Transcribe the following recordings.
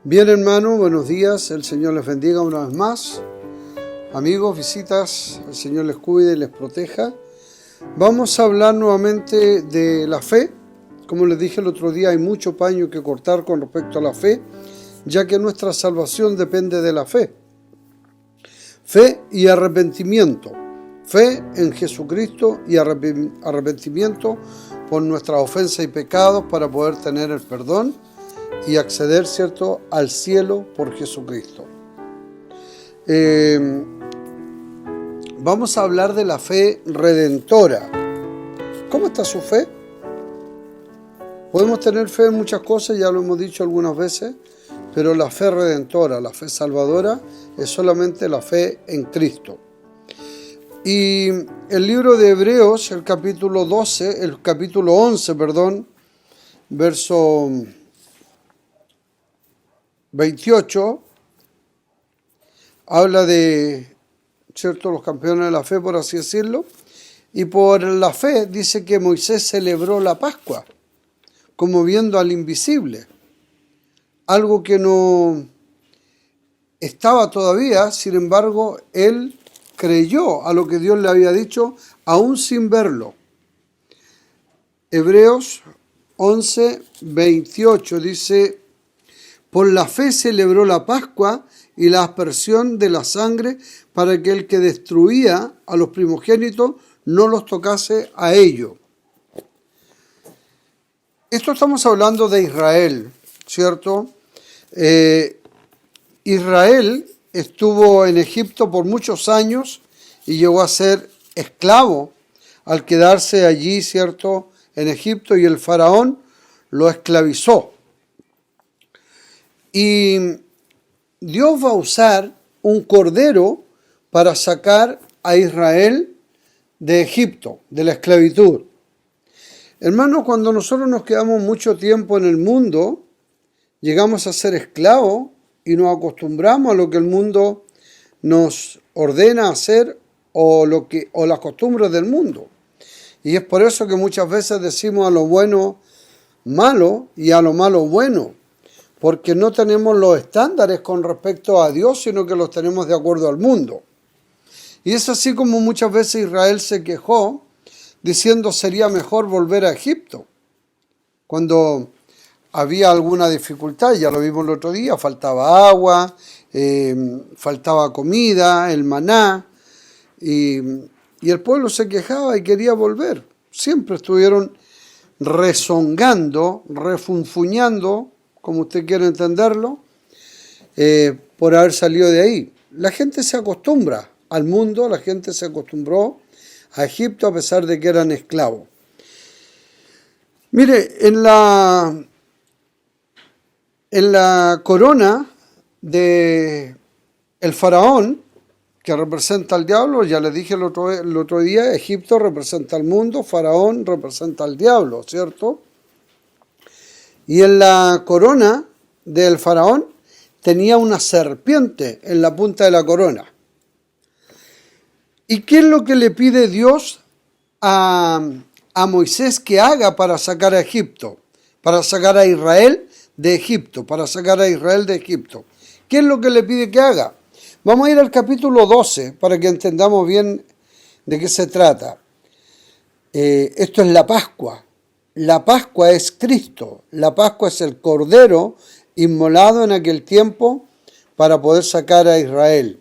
Bien, hermano, buenos días, el Señor les bendiga una vez más. Amigos, visitas, el Señor les cuide y les proteja. Vamos a hablar nuevamente de la fe. Como les dije el otro día, hay mucho paño que cortar con respecto a la fe, ya que nuestra salvación depende de la fe. Fe y arrepentimiento. Fe en Jesucristo y arrepentimiento por nuestras ofensas y pecados para poder tener el perdón y acceder, ¿cierto?, al cielo por Jesucristo. Vamos a hablar de la fe redentora. ¿Cómo está su fe? Podemos tener fe en muchas cosas, ya lo hemos dicho algunas veces, pero la fe redentora, la fe salvadora, es solamente la fe en Cristo. Y el libro de Hebreos, el capítulo 11, verso 28, habla de, ¿cierto?, los campeones de la fe, por así decirlo, y por la fe dice que Moisés celebró la Pascua, como viendo al invisible, algo que no estaba todavía, sin embargo, él creyó a lo que Dios le había dicho, aún sin verlo. Hebreos 11, 28 dice: por la fe celebró la Pascua y la aspersión de la sangre para que el que destruía a los primogénitos no los tocase a ellos. Esto estamos hablando de Israel, ¿cierto? Israel estuvo en Egipto por muchos años y llegó a ser esclavo al quedarse allí, ¿cierto?, en Egipto, y el faraón lo esclavizó. Y Dios va a usar un cordero para sacar a Israel de Egipto, de la esclavitud. Hermanos, cuando nosotros nos quedamos mucho tiempo en el mundo, llegamos a ser esclavos y nos acostumbramos a lo que el mundo nos ordena hacer o las costumbres del mundo. Y es por eso que muchas veces decimos a lo bueno malo y a lo malo bueno, porque no tenemos los estándares con respecto a Dios, sino que los tenemos de acuerdo al mundo. Y es así como muchas veces Israel se quejó, diciendo sería mejor volver a Egipto, cuando había alguna dificultad. Ya lo vimos el otro día, faltaba agua, faltaba comida, el maná, y el pueblo se quejaba y quería volver. Siempre estuvieron rezongando, refunfuñando, como usted quiere entenderlo, por haber salido de ahí. La gente se acostumbra al mundo, la gente se acostumbró a Egipto a pesar de que eran esclavos. Mire, en la corona de el faraón, que representa al diablo, ya les dije el otro día, Egipto representa al mundo, faraón representa al diablo, ¿cierto? Y en la corona del faraón tenía una serpiente en la punta de la corona. ¿Y qué es lo que le pide Dios a Moisés que haga para sacar a Egipto? Para sacar a Israel de Egipto, para sacar a Israel de Egipto. ¿Qué es lo que le pide que haga? Vamos a ir al capítulo 12 para que entendamos bien de qué se trata. Esto es la Pascua. La Pascua es Cristo. La Pascua es el Cordero inmolado en aquel tiempo para poder sacar a Israel.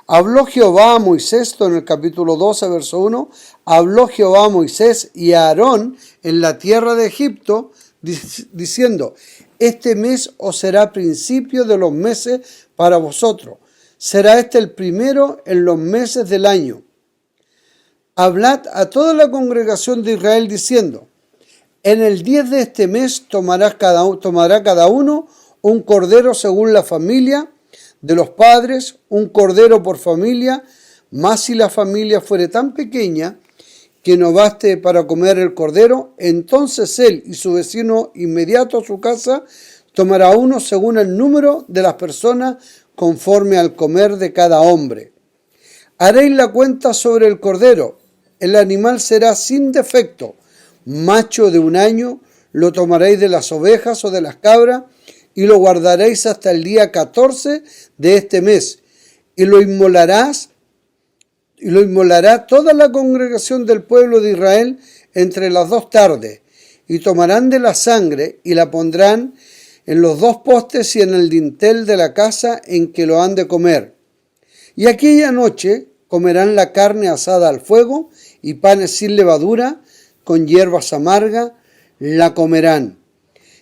Habló Jehová a Moisés, esto en el capítulo 12, verso 1, habló Jehová a Moisés y a Aarón en la tierra de Egipto, diciendo: este mes os será principio de los meses para vosotros. Será este el primero en los meses del año. Hablad a toda la congregación de Israel diciendo: en el 10 de este mes tomará cada uno un cordero según la familia de los padres, un cordero por familia, mas si la familia fuere tan pequeña que no baste para comer el cordero, entonces él y su vecino inmediato a su casa tomará uno según el número de las personas conforme al comer de cada hombre. Haréis la cuenta sobre el cordero, el animal será sin defecto, macho de un año, lo tomaréis de las ovejas o de las cabras, y lo guardaréis hasta el día 14 de este mes, y lo inmolará toda la congregación del pueblo de Israel entre las 2 tardes, y tomarán de la sangre y la pondrán en los 2 postes y en el dintel de la casa en que lo han de comer. Y aquella noche comerán la carne asada al fuego y panes sin levadura, con hierbas amargas, la comerán.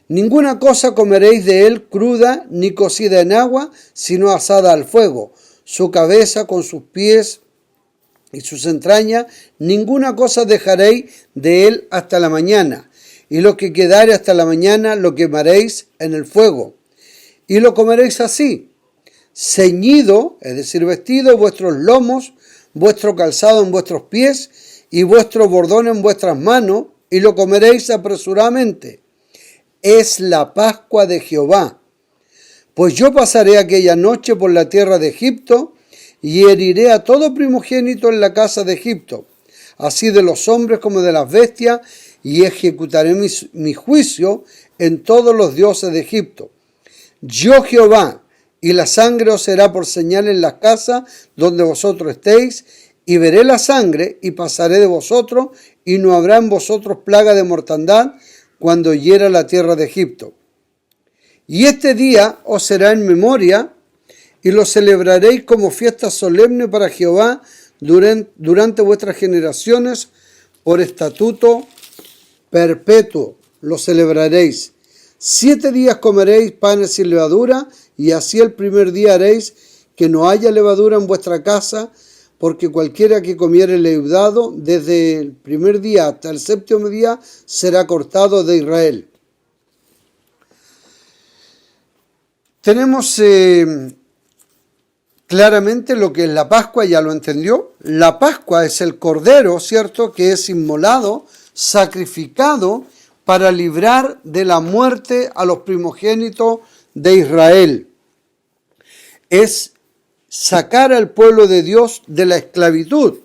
Ninguna cosa comeréis de él cruda ni cocida en agua, sino asada al fuego, su cabeza con sus pies y sus entrañas, ninguna cosa dejaréis de él hasta la mañana, y lo que quedare hasta la mañana lo quemaréis en el fuego, y lo comeréis así, ceñido, es decir, vestido vuestros lomos, vuestro calzado en vuestros pies, y vuestro bordón en vuestras manos, y lo comeréis apresuradamente. Es la Pascua de Jehová. Pues yo pasaré aquella noche por la tierra de Egipto, y heriré a todo primogénito en la casa de Egipto, así de los hombres como de las bestias, y ejecutaré mi juicio en todos los dioses de Egipto. Yo Jehová, y la sangre os será por señal en las casas donde vosotros estéis, y veré la sangre, y pasaré de vosotros, y no habrá en vosotros plaga de mortandad cuando hiera la tierra de Egipto. Y este día os será en memoria, y lo celebraréis como fiesta solemne para Jehová durante vuestras generaciones, por estatuto perpetuo lo celebraréis. 7 días comeréis panes sin levadura, y así el primer día haréis que no haya levadura en vuestra casa, porque cualquiera que comiere leudado desde el primer día hasta el 7º día será cortado de Israel. Tenemos claramente lo que es la Pascua, ya lo entendió. La Pascua es el cordero, ¿cierto?, que es inmolado, sacrificado para librar de la muerte a los primogénitos de Israel. Es sacar al pueblo de Dios de la esclavitud.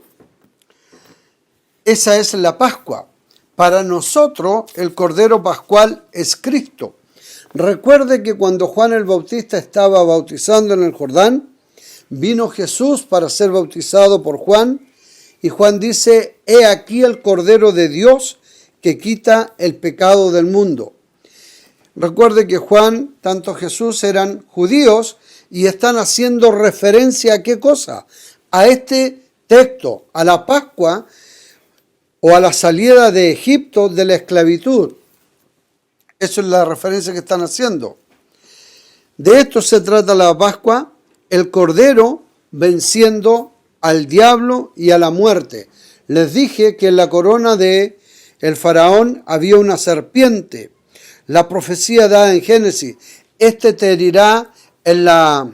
Esa es la Pascua. Para nosotros el cordero pascual es Cristo. Recuerde que cuando Juan el Bautista estaba bautizando en el Jordán, vino Jesús para ser bautizado por Juan, y Juan dice: he aquí el Cordero de Dios que quita el pecado del mundo. Recuerde que Juan, tanto Jesús, eran judíos y están haciendo referencia a ¿qué cosa? A este texto, a la Pascua o a la salida de Egipto de la esclavitud. Eso es la referencia que están haciendo. De esto se trata la Pascua, el Cordero venciendo al diablo y a la muerte. Les dije que en la corona de el faraón había una serpiente. La profecía dada en Génesis: este te herirá en la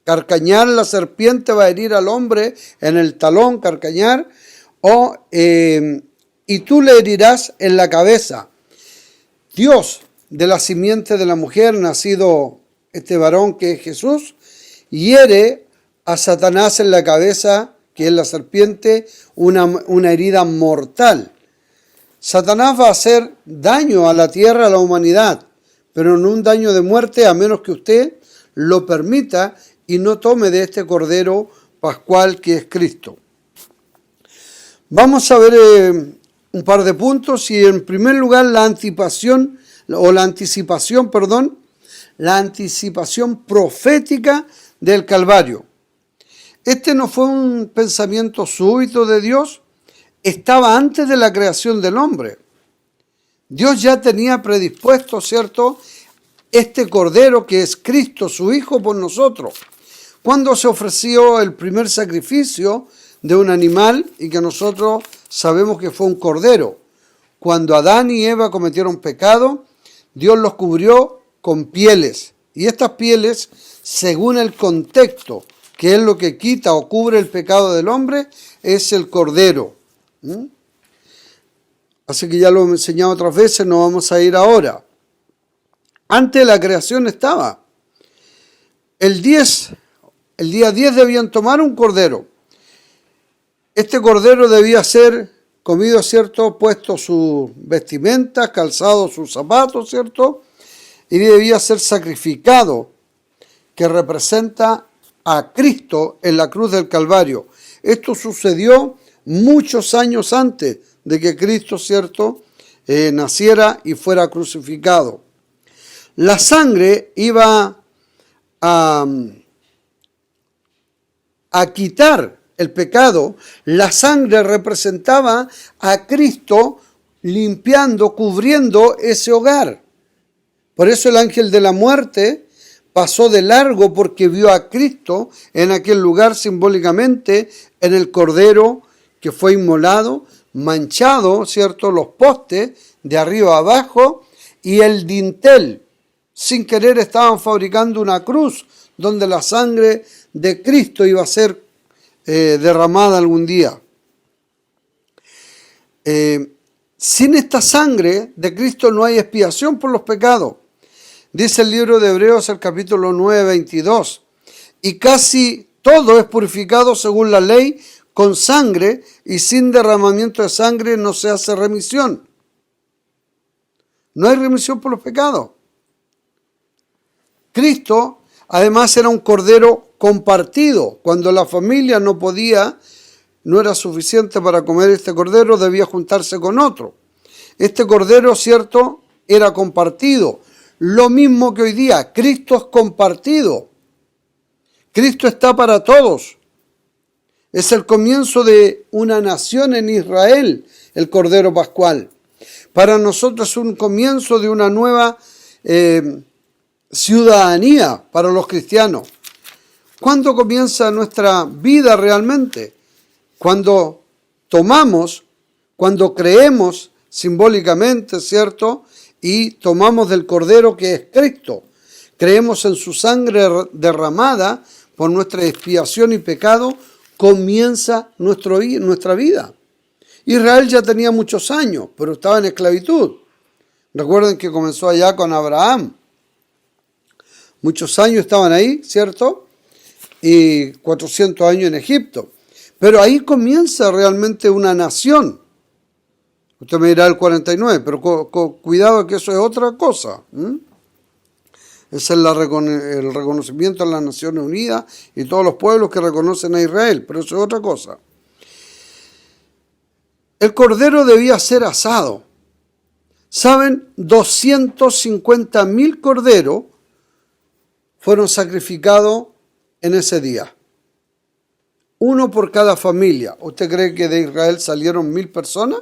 carcañar, la serpiente va a herir al hombre en el talón, carcañar, y tú le herirás en la cabeza. Dios, de la simiente de la mujer, nacido este varón que es Jesús, hiere a Satanás en la cabeza, que es la serpiente, una herida mortal. Satanás va a hacer daño a la tierra, a la humanidad, pero no un daño de muerte, a menos que usted lo permita y no tome de este Cordero Pascual que es Cristo. Vamos a ver un par de puntos, y en primer lugar la anticipación profética del Calvario. Este no fue un pensamiento súbito de Dios, estaba antes de la creación del hombre. Dios ya tenía predispuesto, ¿cierto?, este Cordero que es Cristo, su Hijo, por nosotros. Cuando se ofreció el primer sacrificio de un animal, y que nosotros sabemos que fue un cordero. Cuando Adán y Eva cometieron pecado, Dios los cubrió con pieles. Y estas pieles, según el contexto, que es lo que quita o cubre el pecado del hombre, es el cordero. Así que ya lo he enseñado otras veces, no vamos a ir ahora. Antes de la creación estaba. El día 10 debían tomar un cordero. Este cordero debía ser comido, ¿cierto?, puesto sus vestimentas, calzado sus zapatos, ¿cierto?, y debía ser sacrificado, que representa a Cristo en la cruz del Calvario. Esto sucedió muchos años antes de que Cristo, ¿cierto?, naciera y fuera crucificado. La sangre iba a quitar el pecado. La sangre representaba a Cristo limpiando, cubriendo ese hogar. Por eso el ángel de la muerte pasó de largo, porque vio a Cristo en aquel lugar simbólicamente, en el cordero que fue inmolado, manchado, ¿cierto?, los postes de arriba a abajo y el dintel. Sin querer estaban fabricando una cruz donde la sangre de Cristo iba a ser derramada algún día. Sin esta sangre de Cristo no hay expiación por los pecados. Dice el libro de Hebreos, el capítulo 9, 22. Y casi todo es purificado según la ley con sangre, y sin derramamiento de sangre no se hace remisión. No hay remisión por los pecados. Cristo, además, era un cordero compartido. Cuando la familia no era suficiente para comer este cordero, debía juntarse con otro. Este cordero, ¿cierto?, era compartido. Lo mismo que hoy día, Cristo es compartido. Cristo está para todos. Es el comienzo de una nación en Israel, el Cordero Pascual. Para nosotros es un comienzo de una nueva ciudadanía para los cristianos. ¿Cuándo comienza nuestra vida realmente? Cuando tomamos, cuando creemos simbólicamente, ¿cierto?, y tomamos del Cordero que es Cristo. Creemos en su sangre derramada por nuestra expiación y pecado. Comienza nuestra vida. Israel ya tenía muchos años, pero estaba en esclavitud. Recuerden que comenzó allá con Abraham. Muchos años estaban ahí, ¿cierto? Y 400 años en Egipto. Pero ahí comienza realmente una nación. Usted me dirá el 49, pero cuidado que eso es otra cosa. Ese es el reconocimiento de las Naciones Unidas y todos los pueblos que reconocen a Israel, pero eso es otra cosa. El cordero debía ser asado. ¿Saben? 250.000 corderos fueron sacrificados en ese día. Uno por cada familia. ¿Usted cree que de Israel salieron 1.000 personas?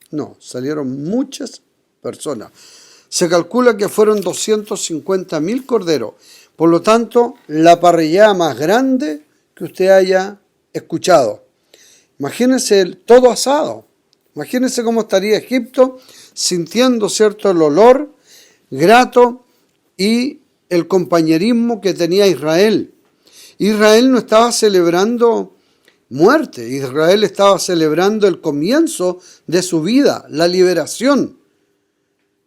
No, salieron muchas personas. Se calcula que fueron 250.000 corderos. Por lo tanto, la parrillada más grande que usted haya escuchado. Imagínense todo asado. Imagínense cómo estaría Egipto sintiendo, ¿cierto?, el olor grato y el compañerismo que tenía Israel. Israel no estaba celebrando muerte. Israel estaba celebrando el comienzo de su vida, la liberación.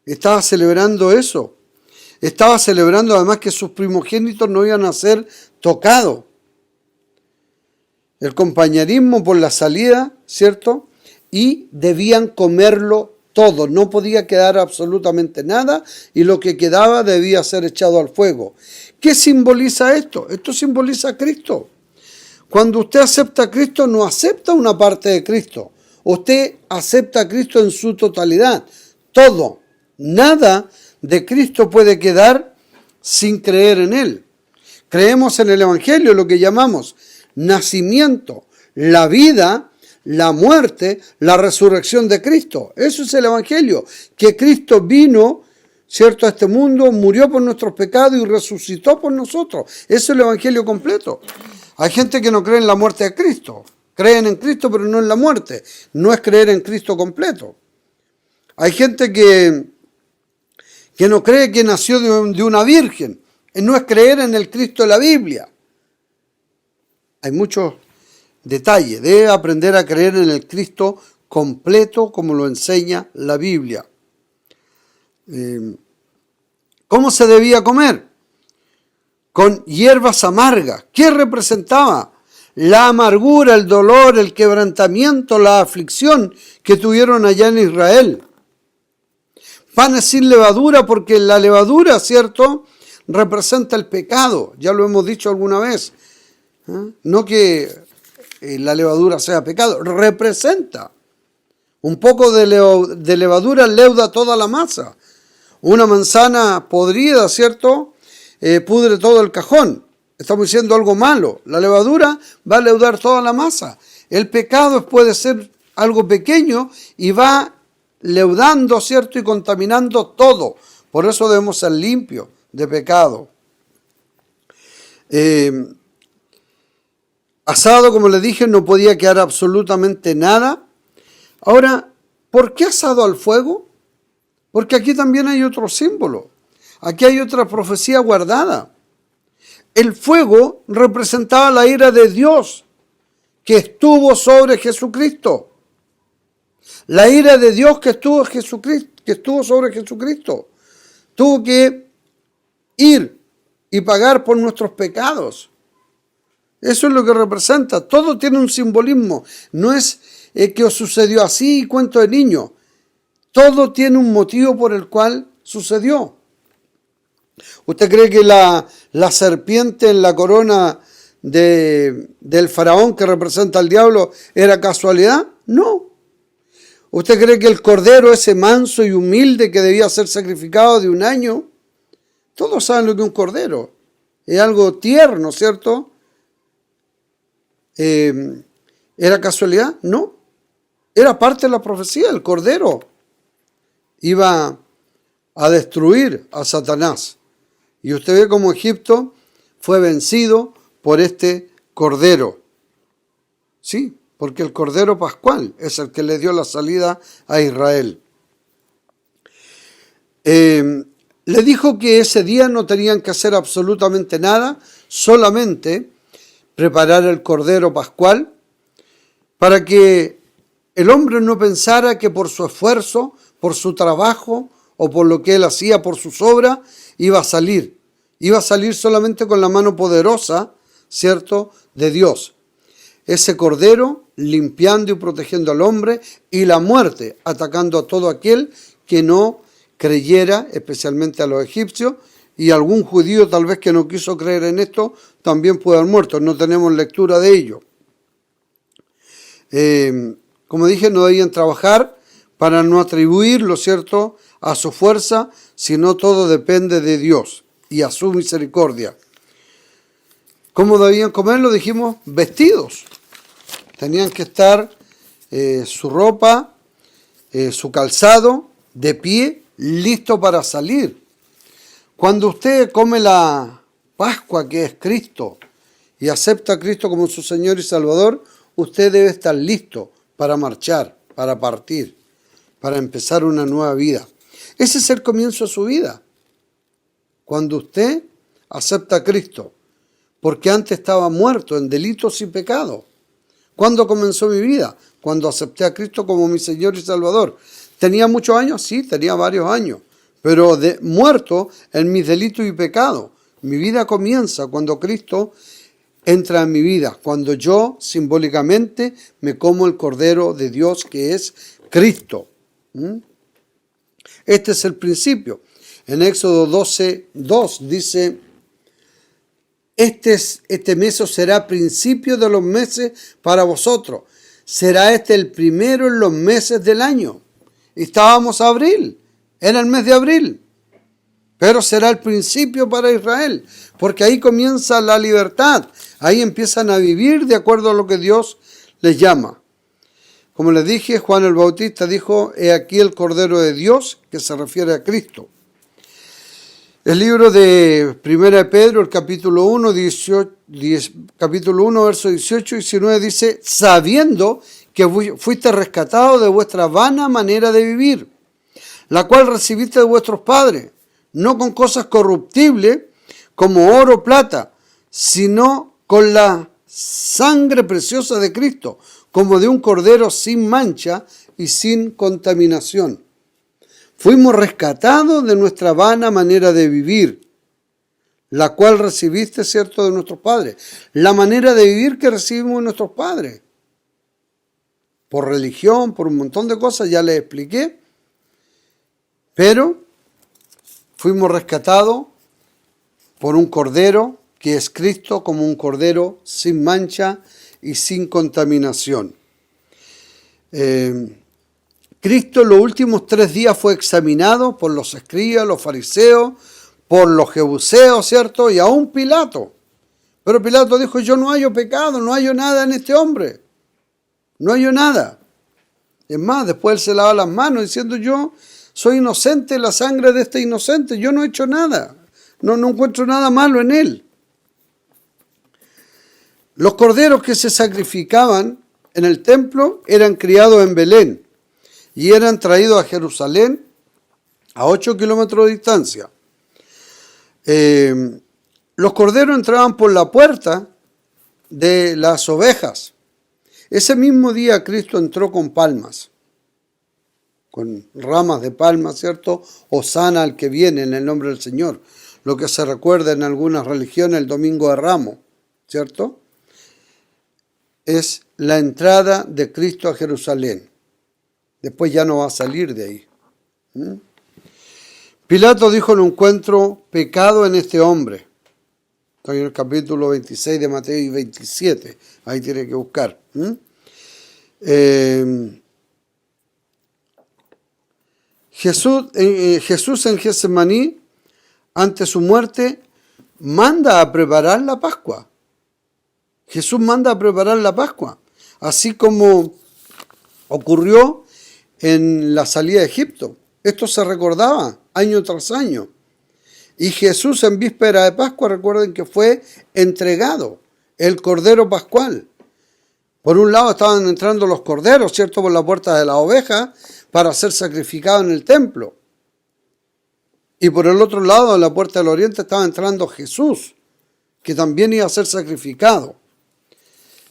Estaba celebrando eso. Estaba celebrando además que sus primogénitos no iban a ser tocados. El compañerismo por la salida, ¿cierto? Y debían comerlo todo. No podía quedar absolutamente nada y lo que quedaba debía ser echado al fuego. ¿Qué simboliza esto? Esto simboliza a Cristo. Cuando usted acepta a Cristo, no acepta una parte de Cristo. Usted acepta a Cristo en su totalidad. Todo. Nada de Cristo puede quedar sin creer en Él. Creemos en el Evangelio, lo que llamamos nacimiento, la vida, la muerte, la resurrección de Cristo. Eso es el Evangelio. Que Cristo vino, ¿cierto?, a este mundo, murió por nuestros pecados y resucitó por nosotros. Eso es el Evangelio completo. Hay gente que no cree en la muerte de Cristo. Creen en Cristo, pero no en la muerte. No es creer en Cristo completo. Hay gente que no cree que nació de una virgen. No es creer en el Cristo de la Biblia. Hay muchos detalles. Debe aprender a creer en el Cristo completo como lo enseña la Biblia. ¿Cómo se debía comer? Con hierbas amargas. ¿Qué representaba? La amargura, el dolor, el quebrantamiento, la aflicción que tuvieron allá en Israel. Panes sin levadura, porque la levadura, ¿cierto?, representa el pecado. Ya lo hemos dicho alguna vez. No que la levadura sea pecado, representa. Un poco de levadura leuda toda la masa. Una manzana podrida, ¿cierto?, pudre todo el cajón. Estamos diciendo algo malo. La levadura va a leudar toda la masa. El pecado puede ser algo pequeño y va leudando, ¿cierto?, y contaminando todo. Por eso debemos ser limpios de pecado. Asado, como les dije, no podía quedar absolutamente nada. Ahora, ¿por qué asado al fuego? Porque aquí también hay otro símbolo. Aquí hay otra profecía guardada. El fuego representaba la ira de Dios que estuvo sobre Jesucristo. La ira de Dios que estuvo sobre Jesucristo. Tuvo que ir y pagar por nuestros pecados. Eso es lo que representa. Todo tiene un simbolismo. No es que os sucedió así, cuento de niño. Todo tiene un motivo por el cual sucedió. ¿Usted cree que la serpiente en la corona del faraón que representa al diablo era casualidad? No. ¿Usted cree que el cordero ese manso y humilde que debía ser sacrificado de 1 año? Todos saben lo que es un cordero. Es algo tierno, ¿cierto? ¿Era casualidad? No. Era parte de la profecía. El cordero iba a destruir a Satanás. Y usted ve cómo Egipto fue vencido por este cordero. Sí, porque el cordero pascual es el que le dio la salida a Israel. Le dijo que ese día no tenían que hacer absolutamente nada, solamente preparar el cordero pascual para que el hombre no pensara que por su esfuerzo, por su trabajo o por lo que él hacía, por sus obras, iba a salir. Iba a salir solamente con la mano poderosa, ¿cierto?, de Dios. Ese cordero limpiando y protegiendo al hombre, y la muerte atacando a todo aquel que no creyera, especialmente a los egipcios, y algún judío tal vez que no quiso creer en esto, también puede haber muerto. No tenemos lectura de ello. Como dije, no debían trabajar para no atribuirlo, ¿cierto?, a su fuerza, sino todo depende de Dios y a su misericordia. ¿Cómo debían comerlo? Dijimos, vestidos. Tenían que estar su ropa, su calzado, de pie, listo para salir. Cuando usted come la Pascua, que es Cristo, y acepta a Cristo como su Señor y Salvador, usted debe estar listo para marchar, para partir, para empezar una nueva vida. Ese es el comienzo de su vida. Cuando usted acepta a Cristo, porque antes estaba muerto en delitos y pecados. ¿Cuándo comenzó mi vida? Cuando acepté a Cristo como mi Señor y Salvador. ¿Tenía muchos años? Sí, tenía varios años, pero muerto en mis delitos y pecados. Mi vida comienza cuando Cristo entra en mi vida, cuando yo simbólicamente me como el Cordero de Dios que es Cristo. Este es el principio. En Éxodo 12:2 dice: Este mes será principio de los meses para vosotros. Será este el primero en los meses del año. Y estábamos a abril, era el mes de abril. Pero será el principio para Israel, porque ahí comienza la libertad. Ahí empiezan a vivir de acuerdo a lo que Dios les llama. Como les dije, Juan el Bautista dijo: he aquí el Cordero de Dios, que se refiere a Cristo. El libro de 1 Pedro, el capítulo 1, versos 18 y 19 dice: sabiendo que fuiste rescatados de vuestra vana manera de vivir, la cual recibiste de vuestros padres, no con cosas corruptibles como oro o plata, sino con la sangre preciosa de Cristo, como de un cordero sin mancha y sin contaminación. Fuimos rescatados de nuestra vana manera de vivir, la cual recibiste, ¿cierto?, de nuestros padres. La manera de vivir que recibimos de nuestros padres. Por religión, por un montón de cosas, ya les expliqué. Pero fuimos rescatados por un cordero que es Cristo, como un cordero sin mancha y sin contaminación. Cristo en los últimos 3 días fue examinado por los escribas, los fariseos, por los jebuseos, ¿cierto? Y aún Pilato. Pero Pilato dijo, yo no hallo pecado, no hallo nada en este hombre. No hallo nada. Es más, después él se lava las manos diciendo, yo soy inocente, la sangre de este inocente, yo no he hecho nada. No encuentro nada malo en él. Los corderos que se sacrificaban en el templo eran criados en Belén y eran traídos a Jerusalén a 8 kilómetros de distancia. Los corderos entraban por la puerta de las ovejas. Ese mismo día Cristo entró con palmas, con ramas de palmas, ¿cierto? Hosana al que viene en el nombre del Señor. Lo que se recuerda en algunas religiones el Domingo de Ramos, ¿cierto? Es la entrada de Cristo a Jerusalén. Después ya no va a salir de ahí. Pilato dijo, no encuentro pecado en este hombre. Estoy en el capítulo 26 de Mateo y 27. Ahí tiene que buscar. Jesús en Getsemaní, ante su muerte, manda a preparar la Pascua. Jesús manda a preparar la Pascua. Así como ocurrió en la salida de Egipto. Esto se recordaba año tras año. Y Jesús en víspera de Pascua, recuerden que fue entregado el Cordero Pascual. Por un lado estaban entrando los corderos, ¿cierto?, por la puerta de la oveja para ser sacrificados en el templo. Y por el otro lado, en la puerta del oriente, estaba entrando Jesús, que también iba a ser sacrificado.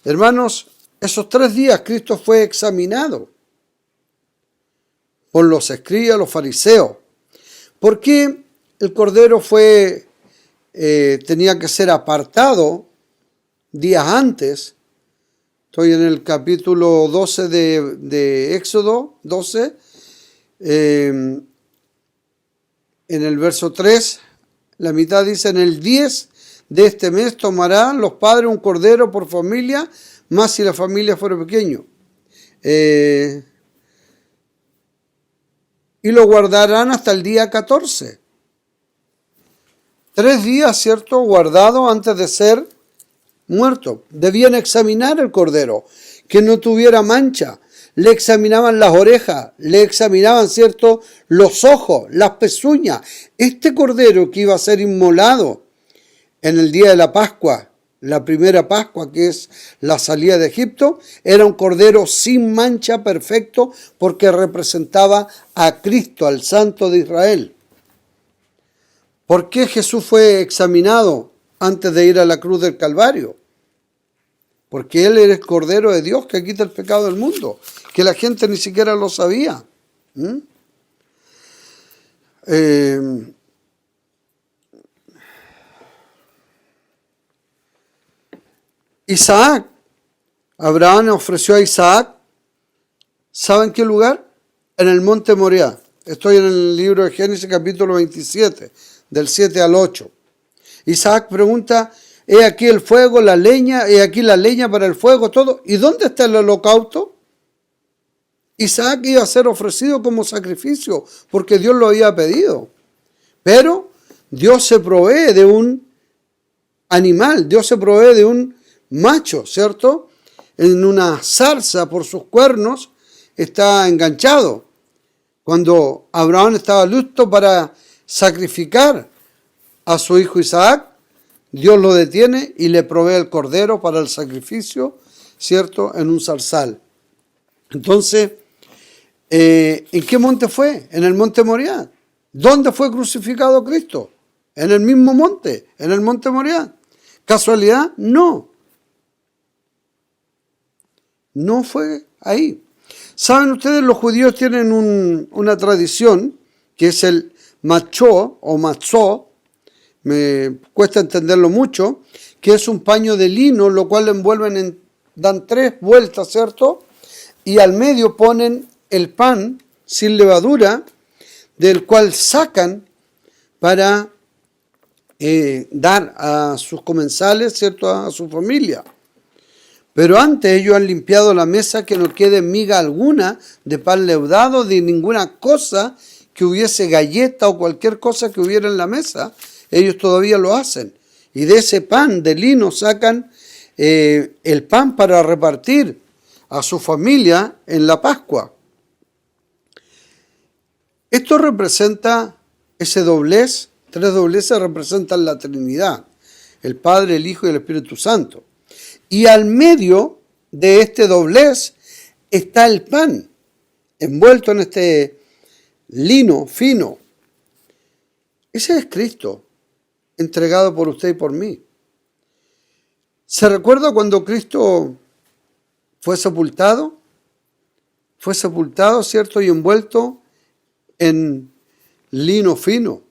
Hermanos, esos 3 días Cristo fue examinado por los escribas, los fariseos. ¿Por qué el cordero tenía que ser apartado días antes? Estoy en el capítulo 12 de Éxodo 12, en el verso 3, la mitad dice, en el 10 de este mes tomarán los padres un cordero por familia, más si la familia fuera pequeño. Y lo guardarán hasta el día 14. 3 días, ¿cierto?, guardado antes de ser muerto. Debían examinar el cordero, que no tuviera mancha. Le examinaban las orejas, le examinaban, ¿cierto?, los ojos, las pezuñas. Este cordero que iba a ser inmolado en el día de la Pascua, la primera Pascua, que es la salida de Egipto, era un cordero sin mancha, perfecto, porque representaba a Cristo, al Santo de Israel. ¿Por qué Jesús fue examinado antes de ir a la cruz del Calvario? Porque Él era el Cordero de Dios que quita el pecado del mundo, que la gente ni siquiera lo sabía. Isaac, Abraham ofreció a Isaac, ¿saben qué lugar? En el monte Moriah. Estoy en el libro de Génesis capítulo 27, del 7 al 8. Isaac pregunta, he aquí el fuego, la leña, he aquí la leña para el fuego, todo. ¿Y dónde está el holocausto? Isaac iba a ser ofrecido como sacrificio, porque Dios lo había pedido. Pero Dios se provee de un animal, Dios se provee de un macho, ¿cierto? En una zarza por sus cuernos está enganchado. Cuando Abraham estaba listo para sacrificar a su hijo Isaac, Dios lo detiene y le provee el cordero para el sacrificio, ¿cierto?, en un zarzal. Entonces, ¿en qué monte fue? En el monte Moriah. ¿Dónde fue crucificado Cristo? En el mismo monte, en el monte Moriah. ¿Casualidad? No. No fue ahí. ¿Saben ustedes? Los judíos tienen una tradición que es el machó o matzó, me cuesta entenderlo mucho, que es un paño de lino, lo cual lo envuelven dan 3 vueltas, ¿cierto? Y al medio ponen el pan sin levadura del cual sacan para dar a sus comensales, ¿cierto?, a su familia. Pero antes ellos han limpiado la mesa, que no quede miga alguna de pan leudado, de ninguna cosa que hubiese galleta o cualquier cosa que hubiera en la mesa. Ellos todavía lo hacen. Y de ese pan de lino sacan el pan para repartir a su familia en la Pascua. Esto representa ese doblez. 3 dobleces representan la Trinidad: el Padre, el Hijo y el Espíritu Santo. Y al medio de este doblez está el pan, envuelto en este lino fino. Ese es Cristo, entregado por usted y por mí. ¿Se recuerda cuando Cristo fue sepultado? Fue sepultado, ¿cierto?, y envuelto en lino fino,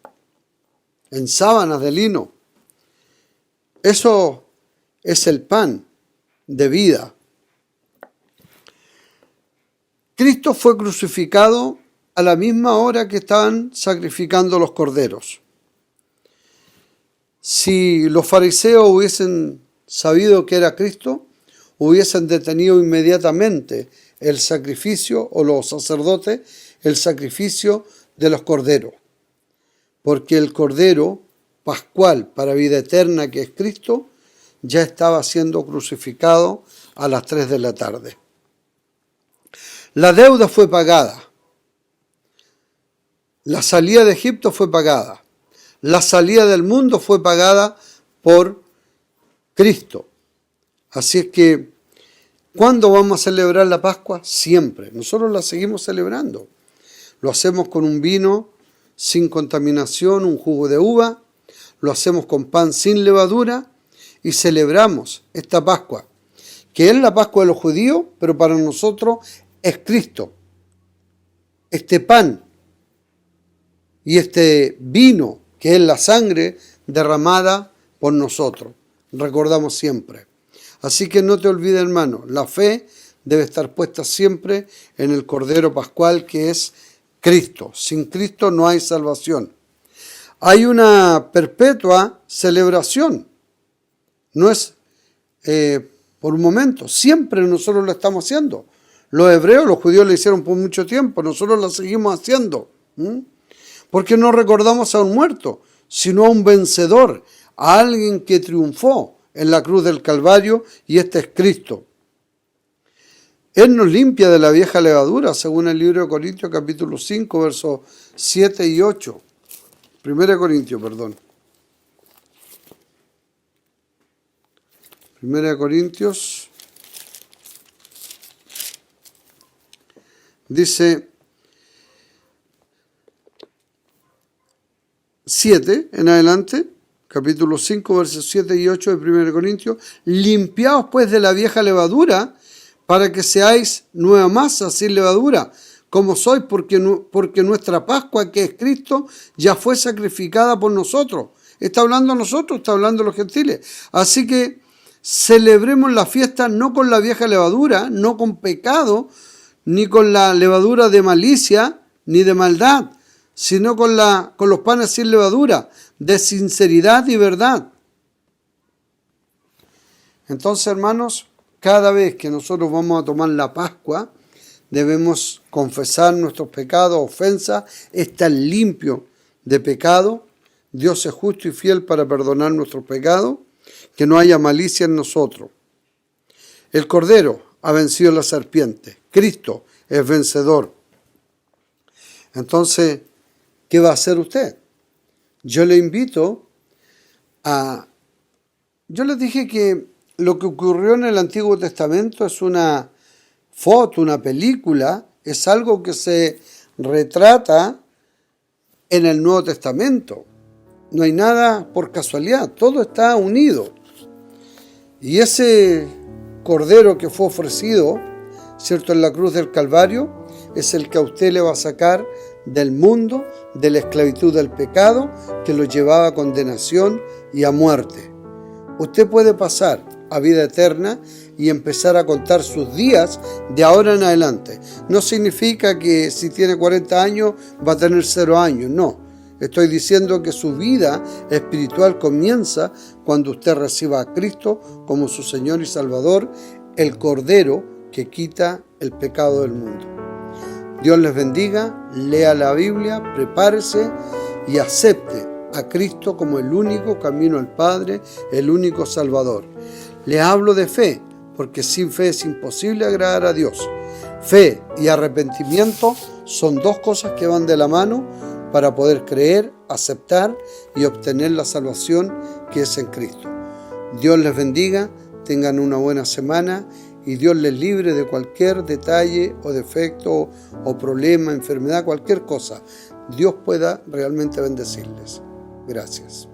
en sábanas de lino. Eso es el pan de vida. Cristo fue crucificado a la misma hora que estaban sacrificando los corderos. Si los fariseos hubiesen sabido que era Cristo, hubiesen detenido inmediatamente el sacrificio, o los sacerdotes, el sacrificio de los corderos. Porque el Cordero Pascual para vida eterna, que es Cristo, ya estaba siendo crucificado a las 3 de la tarde. La deuda fue pagada. La salida de Egipto fue pagada. La salida del mundo fue pagada por Cristo. Así es que, ¿cuándo vamos a celebrar la Pascua? Siempre. Nosotros la seguimos celebrando. Lo hacemos con un vino sin contaminación, un jugo de uva. Lo hacemos con pan sin levadura y celebramos esta Pascua, que es la Pascua de los judíos, pero para nosotros es Cristo. Este pan y este vino, que es la sangre derramada por nosotros. Recordamos siempre. Así que no te olvides, hermano, la fe debe estar puesta siempre en el Cordero Pascual, que es Cristo. Sin Cristo no hay salvación. Hay una perpetua celebración. No es por un momento. Siempre nosotros lo estamos haciendo. Los hebreos, los judíos lo hicieron por mucho tiempo. Nosotros lo seguimos haciendo. Porque no recordamos a un muerto, sino a un vencedor, a alguien que triunfó en la cruz del Calvario, y este es Cristo. Él nos limpia de la vieja levadura, según el libro de Corintios, capítulo 5, versos 7 y 8. 1 Corintios, perdón. 1 Corintios dice 7 en adelante, capítulo 5, versos 7 y 8 de 1 Corintios. Limpiaos pues de la vieja levadura, para que seáis nueva masa sin levadura, como sois, porque nuestra Pascua, que es Cristo, ya fue sacrificada por nosotros. Está hablando a nosotros, está hablando a los gentiles. Así que celebremos la fiesta no con la vieja levadura, no con pecado, ni con la levadura de malicia, ni de maldad, sino con los panes sin levadura, de sinceridad y verdad. Entonces, hermanos, cada vez que nosotros vamos a tomar la Pascua, debemos confesar nuestros pecados, ofensas, estar limpio de pecado. Dios es justo y fiel para perdonar nuestros pecados, que no haya malicia en nosotros. El Cordero ha vencido a la serpiente. Cristo es vencedor. Entonces, ¿qué va a hacer usted? Yo le invito a... Yo les dije que lo que ocurrió en el Antiguo Testamento es una foto, una película, es algo que se retrata en el Nuevo Testamento. No hay nada por casualidad, todo está unido. Y ese Cordero que fue ofrecido, ¿cierto?, en la cruz del Calvario, es el que a usted le va a sacar del mundo, de la esclavitud del pecado, que lo llevaba a condenación y a muerte. Usted puede pasar a vida eterna y empezar a contar sus días de ahora en adelante. No significa que si tiene 40 años va a tener 0 años, no. Estoy diciendo que su vida espiritual comienza cuando usted reciba a Cristo como su Señor y Salvador, el Cordero que quita el pecado del mundo. Dios les bendiga, lea la Biblia, prepárese y acepte a Cristo como el único camino al Padre, el único Salvador. Les hablo de fe, porque sin fe es imposible agradar a Dios. Fe y arrepentimiento son dos cosas que van de la mano para poder creer, aceptar y obtener la salvación que es en Cristo. Dios les bendiga, tengan una buena semana y Dios les libre de cualquier detalle o defecto o problema, enfermedad, cualquier cosa. Dios pueda realmente bendecirles. Gracias.